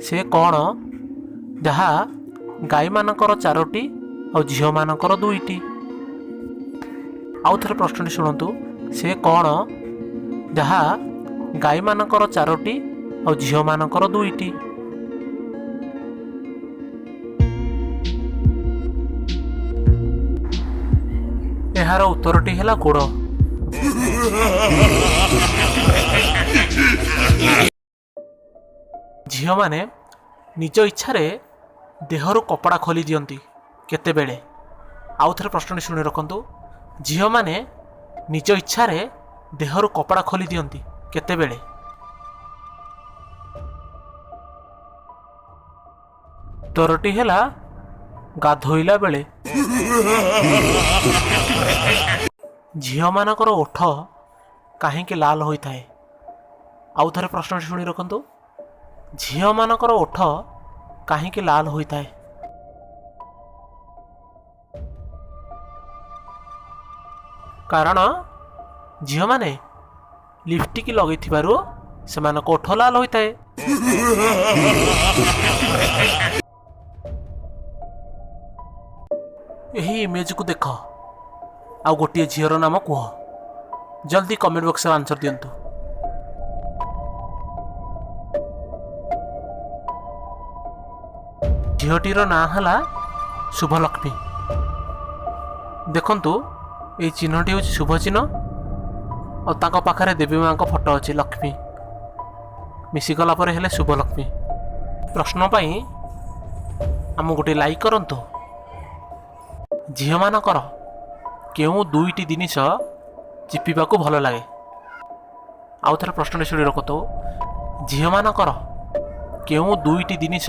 ସେ କ'ଣ ଯାହା ଗାଈମାନଙ୍କର ଚାରୋଟି ଆଉ ଝିଅମାନଙ୍କର ଦୁଇଟି। ଆଉ ଥରେ ପ୍ରଶ୍ନଟି ଶୁଣନ୍ତୁ। ସେ କ'ଣ ଯାହା ଗାଈମାନଙ୍କର ଚାରୋଟି ଆଉ ଝିଅମାନଙ୍କର ଦୁଇଟି। ଏହାର ଉତ୍ତରଟି ହେଲା ଗୋଡ଼। ଝିଅମାନେ ନିଜ ଇଚ୍ଛାରେ ଦେହରୁ କପଡ଼ା ଖୋଲି ଦିଅନ୍ତି କେତେବେଳେ? ଆଉ ଥରେ ପ୍ରଶ୍ନଟି ଶୁଣି ରଖନ୍ତୁ। ଝିଅମାନେ ନିଜ ଇଚ୍ଛାରେ ଦେହରୁ କପଡ଼ା ଖୋଲି ଦିଅନ୍ତି କେତେବେଳେ? ଉତ୍ତରଟି ହେଲା ଗାଧୋଇଲା ବେଳେ। ଝିଅମାନଙ୍କର ଓଠ କାହିଁକି ଲାଲ ହୋଇଥାଏ? ଆଉ ଥରେ ପ୍ରଶ୍ନଟି ଶୁଣି ରଖନ୍ତୁ। ଝିଅମାନଙ୍କର ଓଠ କାହିଁକି ଲାଲ ହୋଇଥାଏ? କାରଣ ଝିଅମାନେ ଲିପଷ୍ଟିକ୍ ଲଗେଇଥିବାରୁ ସେମାନଙ୍କ ଓଠ ଲାଲ ହୋଇଥାଏ। ଏହି ଇମେଜକୁ ଦେଖ ଆଉ ଗୋଟିଏ ଝିଅର ନାମ କୁହ। ଜଲ୍ଦି କମେଣ୍ଟ ବକ୍ସରେ ଆନ୍ସର ଦିଅନ୍ତୁ। ଝିଅଟିର ନାଁ ହେଲା ଶୁଭଲକ୍ଷ୍ମୀ। ଦେଖନ୍ତୁ ଏହି ଚିହ୍ନଟି ହେଉଛି ଶୁଭ ଚିହ୍ନ ଆଉ ତାଙ୍କ ପାଖରେ ଦେବୀ ମାଙ୍କ ଫଟୋ ଅଛି ଲକ୍ଷ୍ମୀ ମିଶିଗଲା ପରେ ହେଲେ ଶୁଭଲକ୍ଷ୍ମୀ। ପ୍ରଶ୍ନ ପାଇଁ ଆମକୁ ଗୋଟିଏ ଲାଇକ୍ କରନ୍ତୁ। ଝିଅମାନଙ୍କର କେଉଁ ଦୁଇଟି ଜିନିଷ ଚିପିବାକୁ ଭଲ ଲାଗେ? ଆଉ ଥରେ ପ୍ରଶ୍ନଟି ଶୁଣି ରଖନ୍ତୁ। ଝିଅମାନଙ୍କର କେଉଁ ଦୁଇଟି ଜିନିଷ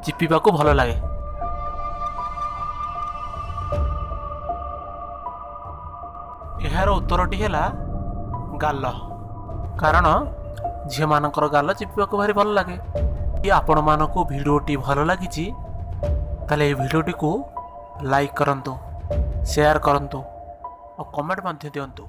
ଚିପିବାକୁ ଭଲ ଲାଗେ? ଏହାର ଉତ୍ତରଟି ହେଲା ଗାଲ। କାରଣ ଝିଅମାନଙ୍କର ଗାଲ ଚିପିବାକୁ ଭାରି ଭଲ ଲାଗେ। ଯଦି ଆପଣମାନଙ୍କୁ ଭିଡ଼ିଓଟି ଭଲ ଲାଗିଛି ତାହେଲେ ଏହି ଭିଡ଼ିଓଟିକୁ ଲାଇକ୍ କରନ୍ତୁ, ସେୟାର କରନ୍ତୁ ଆଉ କମେଣ୍ଟ ମଧ୍ୟ ଦିଅନ୍ତୁ।